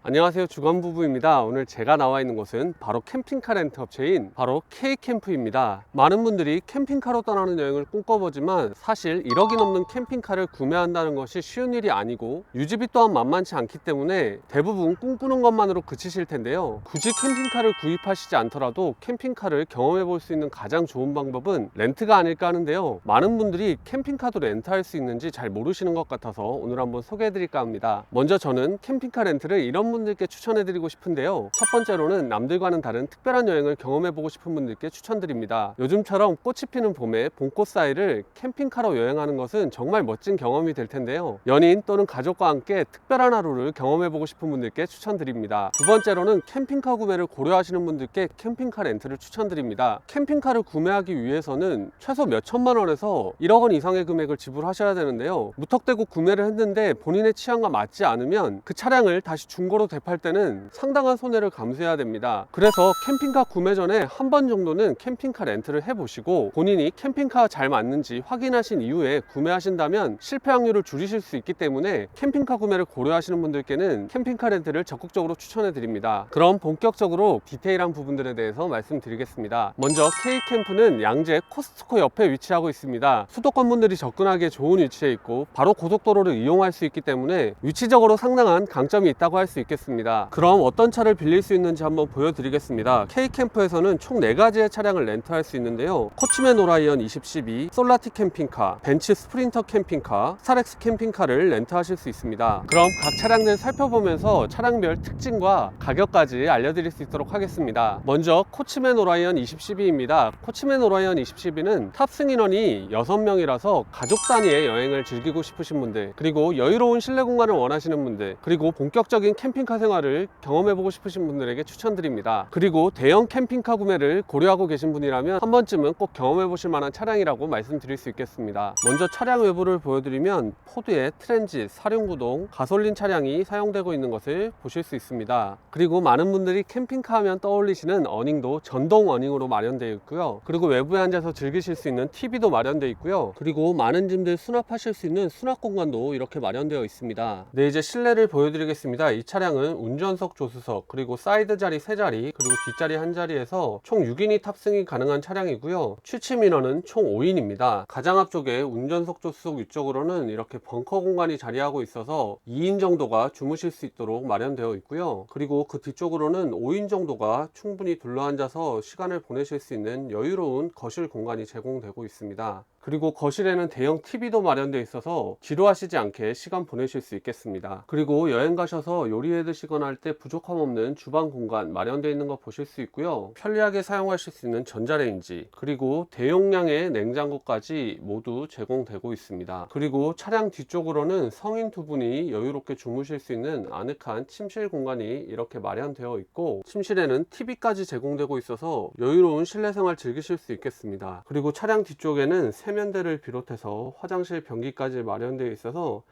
안녕하세요, 주간부부입니다. 오늘 제가 나와 있는 곳은 바로 캠핑카 렌트 업체인 바로 K캠프입니다. 많은 분들이 캠핑카로 떠나는 여행을 꿈꿔보지만 사실 1억이 넘는 캠핑카를 구매한다는 것이 쉬운 일이 아니고 유지비 또한 만만치 않기 때문에 대부분 꿈꾸는 것만으로 그치실 텐데요. 굳이 캠핑카를 구입하시지 않더라도 캠핑카를 경험해 볼 수 있는 가장 좋은 방법은 렌트가 아닐까 하는데요. 많은 분들이 캠핑카도 렌트할 수 있는지 잘 모르시는 것 같아서 오늘 한번 소개해 드릴까 합니다. 먼저 저는 캠핑카 렌트를 이런 분들께 추천해 드리고 싶은데요. 첫 번째로는 남들과는 다른 특별한 여행을 경험해 보고 싶은 분들께 추천드립니다. 요즘처럼 꽃이 피는 봄에 봄꽃 사이를 캠핑카로 여행하는 것은 정말 멋진 경험이 될 텐데요. 연인 또는 가족과 함께 특별한 하루를 경험해 보고 싶은 분들께 추천드립니다. 두 번째로는 캠핑카 구매를 고려하시는 분들께 캠핑카 렌트를 추천드립니다. 캠핑카를 구매하기 위해서는 최소 몇 천만 원에서 1억 원 이상의 금액을 지불하셔야 되는데요. 무턱대고 구매를 했는데 본인의 취향과 맞지 않으면 그 차량을 다시 중고로 대팔 때는 상당한 손해를 감수해야 됩니다. 그래서 캠핑카 구매 전에 한 번 정도는 캠핑카 렌트를 해보시고 본인이 캠핑카가 잘 맞는지 확인하신 이후에 구매하신다면 실패 확률을 줄이실 수 있기 때문에 캠핑카 구매를 고려하시는 분들께는 캠핑카 렌트를 적극적으로 추천해 드립니다. 그럼 본격적으로 디테일한 부분들에 대해서 말씀드리겠습니다. 먼저 K캠프는 양재 코스트코 옆에 위치하고 있습니다. 수도권 분들이 접근하기에 좋은 위치에 있고 바로 고속도로를 이용할 수 있기 때문에 위치적으로 상당한 강점이 있다고 할 수 있겠습니다. 그럼 어떤 차를 빌릴 수 있는지 한번 보여드리겠습니다. K캠프에서는 총 4가지의 차량을 렌트할 수 있는데요. 코치맨 오라이언 2012, 솔라티 캠핑카, 벤츠 스프린터 캠핑카, 스타렉스 캠핑카를 렌트하실 수 있습니다. 그럼 각 차량들 살펴보면서 차량별 특징과 가격까지 알려드릴 수 있도록 하겠습니다. 먼저 코치맨 오라이언 2012입니다. 코치맨 오라이언 2012는 탑승 인원이 6명이라서 가족 단위의 여행을 즐기고 싶으신 분들, 그리고 여유로운 실내 공간을 원하시는 분들, 그리고 본격적인 캠핑카 생활을 경험해보고 싶으신 분들에게 추천드립니다. 그리고 대형 캠핑카 구매를 고려하고 계신 분이라면 한 번쯤은 꼭 경험해보실 만한 차량이라고 말씀드릴 수 있겠습니다. 먼저 차량 외부를 보여드리면 포드의 트랜짓 4륜구동 가솔린 차량이 사용되고 있는 것을 보실 수 있습니다. 그리고 많은 분들이 캠핑카 하면 떠올리시는 어닝도 전동 어닝으로 마련되어 있고요. 그리고 외부에 앉아서 즐기실 수 있는 TV도 마련되어 있고요. 그리고 많은 짐들 수납하실 수 있는 수납 공간도 이렇게 마련되어 있습니다. 네, 이제 실내를 보여드리겠습니다. 이 차량은 운전석, 조수석, 그리고 사이드 자리 3자리, 그리고 뒷자리 1자리에서 총 6인이 탑승이 가능한 차량이고요. 취침 인원은 총 5인입니다. 가장 앞쪽에 운전석, 조수석 위쪽으로는 이렇게 벙커 공간이 자리하고 있어서 2인 정도가 주무실 수 있도록 마련되어 있고요. 그리고 그 뒤쪽으로는 5인 정도가 충분히 둘러앉아서 시간을 보내실 수 있는 여유로운 거실 공간이 제공되고 있습니다. 그리고 거실에는 대형 TV도 마련되어 있어서 지루하시지 않게 시간 보내실 수 있겠습니다. 그리고 여행 가셔서 요리해 드시거나 할 때 부족함 없는 주방 공간 마련되어 있는 거 보실 수 있고요. 편리하게 사용하실 수 있는 전자레인지, 그리고 대용량의 냉장고까지 모두 제공되고 있습니다. 그리고 차량 뒤쪽으로는 성인 두 분이 여유롭게 주무실 수 있는 아늑한 침실 공간이 이렇게 마련되어 있고, 침실에는 TV까지 제공되고 있어서 여유로운 실내 생활 즐기실 수 있겠습니다. 그리고 차량 뒤쪽에는 세면대를 비롯해서 화장실 변기까지 마련되어 있어서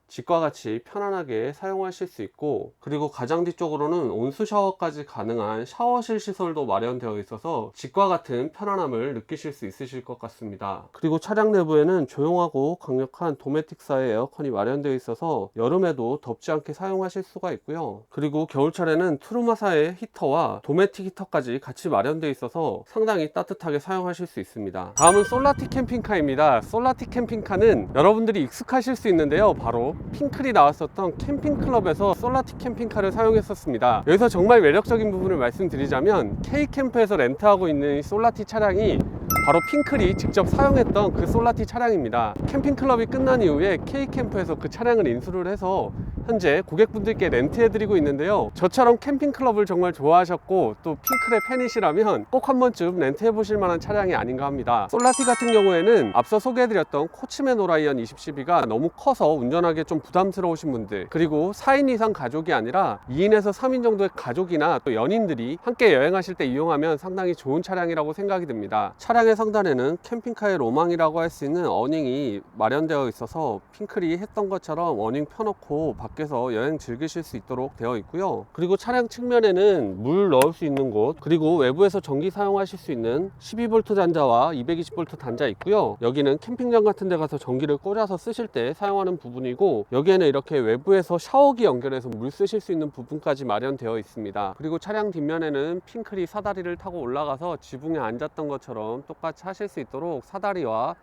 집과 같이 편안하게 사용하실 수 있고, 그리고 가장 뒤쪽으로는 온수 샤워까지 가능한 샤워실 시설도 마련되어 있어서 집과 같은 편안함을 느끼실 수 있으실 것 같습니다. 그리고 차량 내부에는 조용하고 강력한 도메틱사의 에어컨이 마련되어 있어서 여름에도 덥지 않게 사용하실 수가 있고요. 그리고 겨울철에는 트루마사의 히터와 도메틱 히터까지 같이 마련되어 있어서 상당히 따뜻하게 사용하실 수 있습니다. 다음은 솔라티 캠핑카입니다. 솔라티 캠핑카는 여러분들이 익숙하실 수 있는데요. 바로 핑클이 나왔었던 캠핑클럽에서 솔라티 캠핑카를 사용했었습니다. 여기서 정말 매력적인 부분을 말씀드리자면 K캠프에서 렌트하고 있는 이 솔라티 차량이 바로 핑클이 직접 사용했던 그 솔라티 차량입니다. 캠핑클럽이 끝난 이후에 K캠프에서 그 차량을 인수를 해서 현재 고객분들께 렌트해드리고 있는데요. 저처럼 캠핑클럽을 정말 좋아하셨고 또 핑클의 팬이시라면 꼭 한 번쯤 렌트해보실 만한 차량이 아닌가 합니다. 솔라티 같은 경우에는 앞서 소개해드렸던 코치맨 오라이언 2012가 너무 커서 운전하기 좀 부담스러우신 분들, 그리고 4인 이상 가족이 아니라 2인에서 3인 정도의 가족이나 또 연인들이 함께 여행하실 때 이용하면 상당히 좋은 차량이라고 생각이 듭니다. 차량의 상단에는 캠핑카의 로망이라고 할 수 있는 어닝이 마련되어 있어서 핑클이 했던 것처럼 어닝 펴놓고 밖에 밖에서 여행 즐기실 수 있도록 되어 있고요. 그리고 차량 측면에는 물 넣을 수 있는 곳, 그리고 외부에서 전기 사용하실 수 있는 12V 단자와 220V 단자 있고요. 여기는 캠핑장 같은 데 가서 전기를 꽂아서 쓰실 때 사용하는 부분이고, 여기에는 이렇게 외부에서 샤워기 연결해서 물 쓰실 수 있는 부분까지 마련되어 있습니다. 그리고 차량 뒷면에는 핑클이 사다리를 타고 올라가서 지붕에 앉았던 것처럼 똑같이 하실 수 있도록 사다리와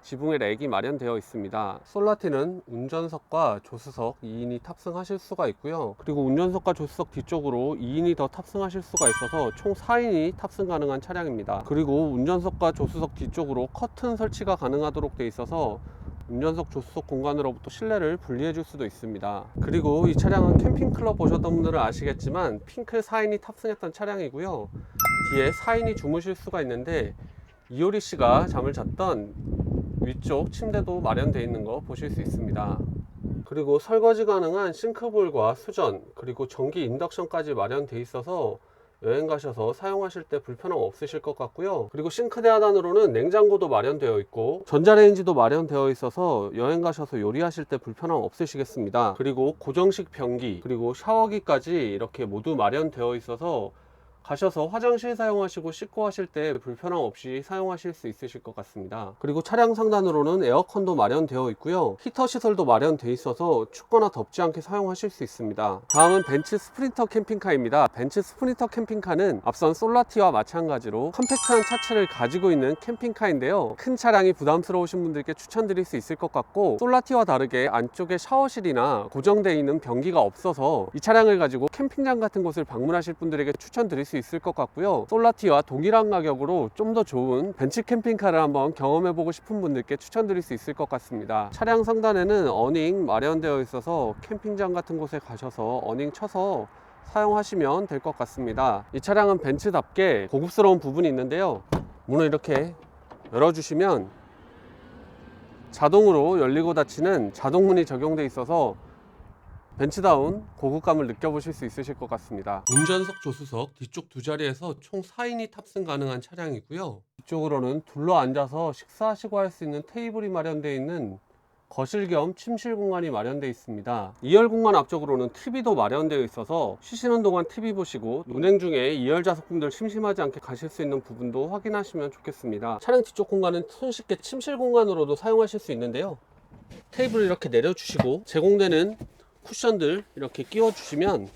지붕에 렉이 마련되어 있습니다. 솔라티는 운전석과 조수석 2인이 탑승하실 수가 있고요. 그리고 운전석과 조수석 뒤쪽으로 2인이 더 탑승하실 수가 있어서 총 4인이 탑승 가능한 차량입니다. 그리고 운전석과 조수석 뒤쪽으로 커튼 설치가 가능하도록 되어 있어서 운전석, 조수석 공간으로부터 실내를 분리해 줄 수도 있습니다. 그리고 이 차량은 캠핑클럽 보셨던 분들은 아시겠지만 핑클 4인이 탑승했던 차량이고요. 뒤에 4인이 주무실 수가 있는데 이효리 씨가 잠을 잤던 위쪽 침대도 마련되어 있는 거 보실 수 있습니다. 그리고 설거지 가능한 싱크볼과 수전, 그리고 전기 인덕션까지 마련되어 있어서 여행 가셔서 사용하실 때 불편함 없으실 것 같고요. 그리고 싱크대 하단으로는 냉장고도 마련되어 있고 전자레인지도 마련되어 있어서 여행 가셔서 요리하실 때 불편함 없으시겠습니다. 그리고 고정식 변기, 그리고 샤워기까지 이렇게 모두 마련되어 있어서 가셔서 화장실 사용하시고 씻고 하실 때 불편함 없이 사용하실 수 있으실 것 같습니다. 그리고 차량 상단으로는 에어컨도 마련되어 있고요. 히터 시설도 마련되어 있어서 춥거나 덥지 않게 사용하실 수 있습니다. 다음은 벤츠 스프린터 캠핑카입니다. 벤츠 스프린터 캠핑카는 앞선 솔라티와 마찬가지로 컴팩트한 차체를 가지고 있는 캠핑카인데요. 큰 차량이 부담스러우신 분들께 추천드릴 수 있을 것 같고, 솔라티와 다르게 안쪽에 샤워실이나 고정되어 있는 변기가 없어서 이 차량을 가지고 캠핑장 같은 곳을 방문하실 분들에게 추천드릴 수 있을 것 같고요. 솔라티와 동일한 가격으로 좀 더 좋은 벤츠 캠핑카를 한번 경험해보고 싶은 분들께 추천드릴 수 있을 것 같습니다. 차량 상단에는 어닝 마련되어 있어서 캠핑장 같은 곳에 가셔서 어닝 쳐서 사용하시면 될 것 같습니다. 이 차량은 벤츠답게 고급스러운 부분이 있는데요. 문을 이렇게 열어주시면 자동으로 열리고 닫히는 자동문이 적용되어 있어서 벤츠다운 고급감을 느껴보실 수 있으실 것 같습니다. 운전석, 조수석 뒤쪽 두 자리에서 총 4인이 탑승 가능한 차량이고요. 뒤쪽으로는 둘러 앉아서 식사하시고 할 수 있는 테이블이 마련되어 있는 거실 겸 침실 공간이 마련되어 있습니다. 2열 공간 앞쪽으로는 TV도 마련되어 있어서 쉬시는 동안 TV 보시고 운행 중에 2열 좌석분들 심심하지 않게 가실 수 있는 부분도 확인하시면 좋겠습니다. 차량 뒤쪽 공간은 손쉽게 침실 공간으로도 사용하실 수 있는데요. 테이블을 이렇게 내려주시고 제공되는 쿠션들 이렇게 끼워 주시면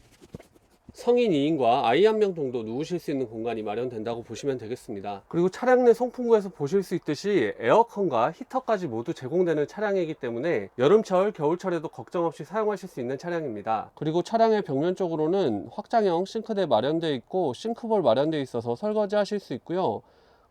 성인 2인과 아이 1명 정도 누우실 수 있는 공간이 마련된다고 보시면 되겠습니다. 그리고 차량 내 송풍구에서 보실 수 있듯이 에어컨과 히터까지 모두 제공되는 차량이기 때문에 여름철, 겨울철에도 걱정 없이 사용하실 수 있는 차량입니다. 그리고 차량의 벽면 쪽으로는 확장형 싱크대 마련되어 있고 싱크볼 마련되어 있어서 설거지 하실 수 있고요.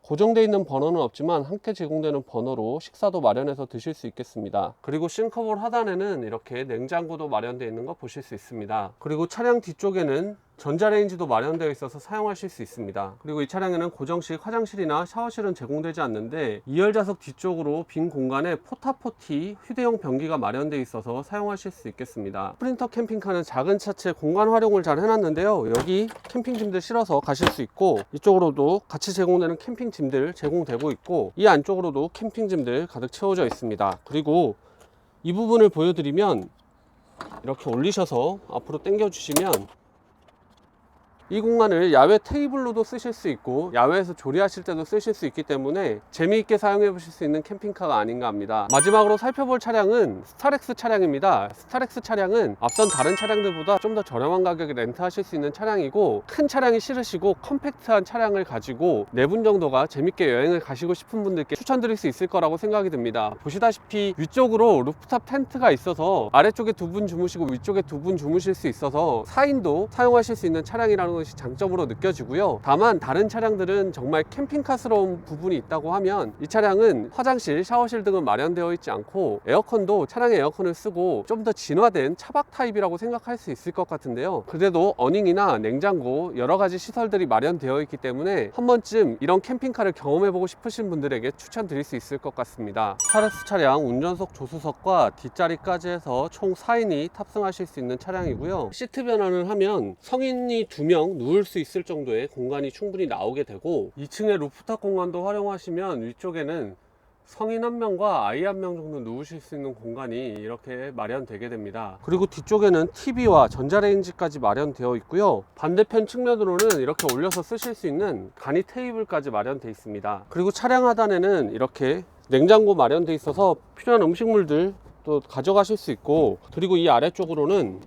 고정되어 있는 버너는 없지만 함께 제공되는 버너로 식사도 마련해서 드실 수 있겠습니다. 그리고 싱크볼 하단에는 이렇게 냉장고도 마련되어 있는 거 보실 수 있습니다. 그리고 차량 뒤쪽에는 전자레인지도 마련되어 있어서 사용하실 수 있습니다. 그리고 이 차량에는 고정식 화장실이나 샤워실은 제공되지 않는데 2열 좌석 뒤쪽으로 빈 공간에 포타포티 휴대용 변기가 마련되어 있어서 사용하실 수 있겠습니다. 스프린터 캠핑카는 작은 차체 공간 활용을 잘 해놨는데요. 여기 캠핑짐들 실어서 가실 수 있고, 이쪽으로도 같이 제공되는 캠핑짐들 제공되고 있고, 이 안쪽으로도 캠핑짐들 가득 채워져 있습니다. 그리고 이 부분을 보여드리면 이렇게 올리셔서 앞으로 당겨 주시면 이 공간을 야외 테이블로도 쓰실 수 있고 야외에서 조리하실 때도 쓰실 수 있기 때문에 재미있게 사용해 보실 수 있는 캠핑카가 아닌가 합니다. 마지막으로 살펴볼 차량은 스타렉스 차량입니다. 스타렉스 차량은 앞선 다른 차량들보다 좀 더 저렴한 가격에 렌트하실 수 있는 차량이고, 큰 차량이 싫으시고 컴팩트한 차량을 가지고 4분 정도가 재밌게 여행을 가시고 싶은 분들께 추천드릴 수 있을 거라고 생각이 듭니다. 보시다시피 위쪽으로 루프탑 텐트가 있어서 아래쪽에 2분 주무시고 위쪽에 2분 주무실 수 있어서 4인도 사용하실 수 있는 차량이라는 것이 장점으로 느껴지고요. 다만 다른 차량들은 정말 캠핑카스러운 부분이 있다고 하면 이 차량은 화장실, 샤워실 등은 마련되어 있지 않고 에어컨도 차량의 에어컨을 쓰고 좀 더 진화된 차박 타입이라고 생각할 수 있을 것 같은데요. 그래도 어닝이나 냉장고 여러 가지 시설들이 마련되어 있기 때문에 한 번쯤 이런 캠핑카를 경험해보고 싶으신 분들에게 추천드릴 수 있을 것 같습니다. 스타렉스 차량 운전석, 조수석과 뒷자리까지 해서 총 4인이 탑승하실 수 있는 차량이고요. 시트 변환을 하면 성인이 2명 누울 수 있을 정도의 공간이 충분히 나오게 되고, 2층의 루프탑 공간도 활용하시면 위쪽에는 성인 한 명과 아이 한 명 정도 누우실 수 있는 공간이 이렇게 마련되게 됩니다. 그리고 뒤쪽에는 TV와 전자레인지까지 마련되어 있고요. 반대편 측면으로는 이렇게 올려서 쓰실 수 있는 간이 테이블까지 마련되어 있습니다. 그리고 차량 하단에는 이렇게 냉장고 마련되어 있어서 필요한 음식물들 또 가져가실 수 있고, 그리고 이 아래쪽으로는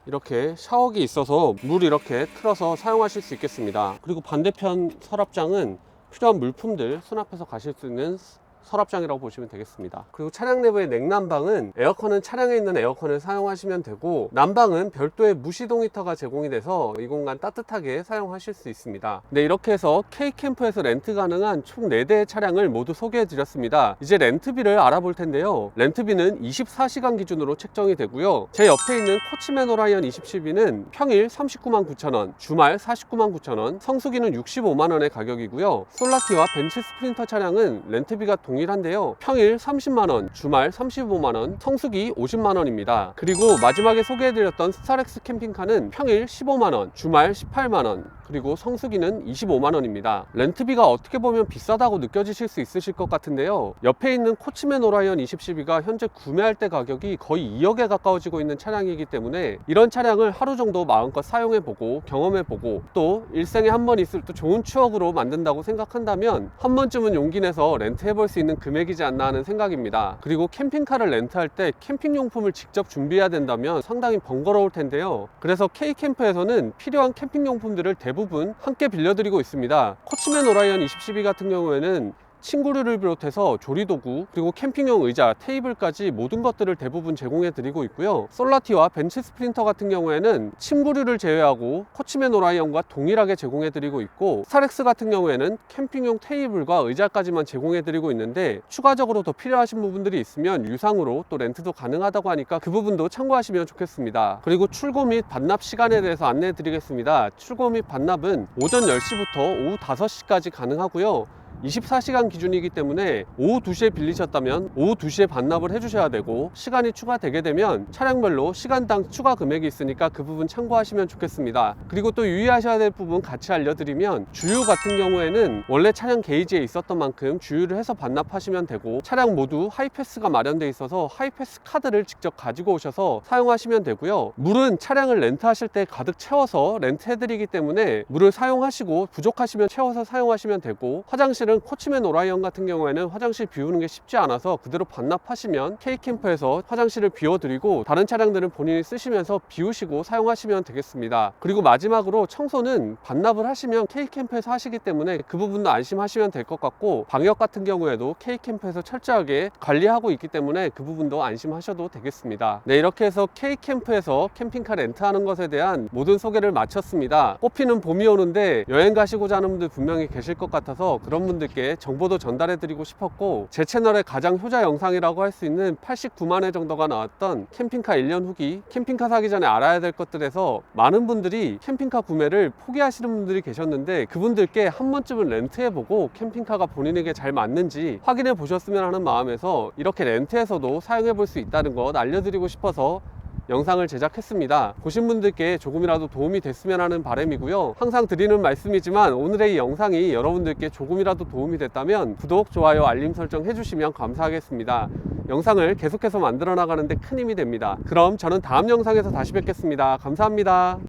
이렇게 샤워기 있어서 물 이렇게 틀어서 사용하실 수 있겠습니다. 그리고 반대편 서랍장은 필요한 물품들 수납해서 가실 수 있는 서랍장이라고 보시면 되겠습니다. 그리고 차량 내부의 냉난방은 에어컨은 차량에 있는 에어컨을 사용하시면 되고, 난방은 별도의 무시동 히터가 제공이 돼서 이 공간 따뜻하게 사용하실 수 있습니다. 네, 이렇게 해서 K캠프에서 렌트 가능한 총 4대의 차량을 모두 소개해 드렸습니다. 이제 렌트비를 알아볼 텐데요. 렌트비는 24시간 기준으로 책정이 되고요. 제 옆에 있는 코치맨 오라이언 2012는 평일 39만 9천원, 주말 49만 9천원, 성수기는 65만 원의 가격이고요. 솔라티와 벤츠 스프린터 차량은 렌트비가 동일한데요. 평일 30만원, 주말 35만원, 성수기 50만원입니다. 그리고 마지막에 소개해드렸던 스타렉스 캠핑카는 평일 15만원, 주말 18만원, 그리고 성수기는 25만원입니다. 렌트비가 어떻게 보면 비싸다고 느껴지실 수 있으실 것 같은데요. 옆에 있는 코치맨 오라이언 2012가 현재 구매할 때 가격이 거의 2억에 가까워지고 있는 차량이기 때문에 이런 차량을 하루 정도 마음껏 사용해보고 경험해보고 또 일생에 한 번 있을 또 좋은 추억으로 만든다고 생각한다면 한 번쯤은 용기 내서 렌트해볼 수 있는 금액이지 않나 하는 생각입니다. 그리고 캠핑카를 렌트할 때 캠핑용품을 직접 준비해야 된다면 상당히 번거로울 텐데요. 그래서 K캠프에서는 필요한 캠핑용품들을 대부분 함께 빌려드리고 있습니다. 코치맨 오라이언 2012 같은 경우에는 침구류를 비롯해서 조리도구, 그리고 캠핑용 의자, 테이블까지 모든 것들을 대부분 제공해 드리고 있고요. 솔라티와 벤츠 스프린터 같은 경우에는 침구류를 제외하고 코치맨 오라이언과 동일하게 제공해 드리고 있고, 스타렉스 같은 경우에는 캠핑용 테이블과 의자까지만 제공해 드리고 있는데 추가적으로 더 필요하신 부분들이 있으면 유상으로 또 렌트도 가능하다고 하니까 그 부분도 참고하시면 좋겠습니다. 그리고 출고 및 반납 시간에 대해서 안내해 드리겠습니다. 출고 및 반납은 오전 10시부터 오후 5시까지 가능하고요. 24시간 기준이기 때문에 오후 2시에 빌리셨다면 오후 2시에 반납을 해주셔야 되고, 시간이 추가되게 되면 차량별로 시간당 추가 금액이 있으니까 그 부분 참고하시면 좋겠습니다. 그리고 또 유의하셔야 될 부분 같이 알려드리면, 주유 같은 경우에는 원래 차량 게이지에 있었던 만큼 주유를 해서 반납하시면 되고, 차량 모두 하이패스가 마련되어 있어서 하이패스 카드를 직접 가지고 오셔서 사용하시면 되고요. 물은 차량을 렌트하실 때 가득 채워서 렌트해드리기 때문에 물을 사용하시고 부족하시면 채워서 사용하시면 되고, 화장실은 코치맨 오라이언 같은 경우에는 화장실 비우는 게 쉽지 않아서 그대로 반납하시면 K캠프에서 화장실을 비워드리고, 다른 차량들은 본인이 쓰시면서 비우시고 사용하시면 되겠습니다. 그리고 마지막으로 청소는 반납을 하시면 K캠프에서 하시기 때문에 그 부분도 안심하시면 될 것 같고, 방역 같은 경우에도 K캠프에서 철저하게 관리하고 있기 때문에 그 부분도 안심하셔도 되겠습니다. 네, 이렇게 해서 K캠프에서 캠핑카 렌트하는 것에 대한 모든 소개를 마쳤습니다. 꽃피는 봄이 오는데 여행 가시고자 하는 분들 분명히 계실 것 같아서 그런 분들께 정보도 전달해 드리고 싶었고, 제 채널의 가장 효자 영상이라고 할 수 있는 89만 회 정도가 나왔던 캠핑카 1년 후기, 캠핑카 사기 전에 알아야 될 것들에서 많은 분들이 캠핑카 구매를 포기하시는 분들이 계셨는데, 그분들께 한 번쯤은 렌트해보고 캠핑카가 본인에게 잘 맞는지 확인해 보셨으면 하는 마음에서 이렇게 렌트해서도 사용해 볼 수 있다는 것 알려드리고 싶어서 영상을 제작했습니다. 보신 분들께 조금이라도 도움이 됐으면 하는 바람이고요. 항상 드리는 말씀이지만 오늘의 이 영상이 여러분들께 조금이라도 도움이 됐다면 구독, 좋아요, 알림 설정 해주시면 감사하겠습니다. 영상을 계속해서 만들어 나가는데 큰 힘이 됩니다. 그럼 저는 다음 영상에서 다시 뵙겠습니다. 감사합니다.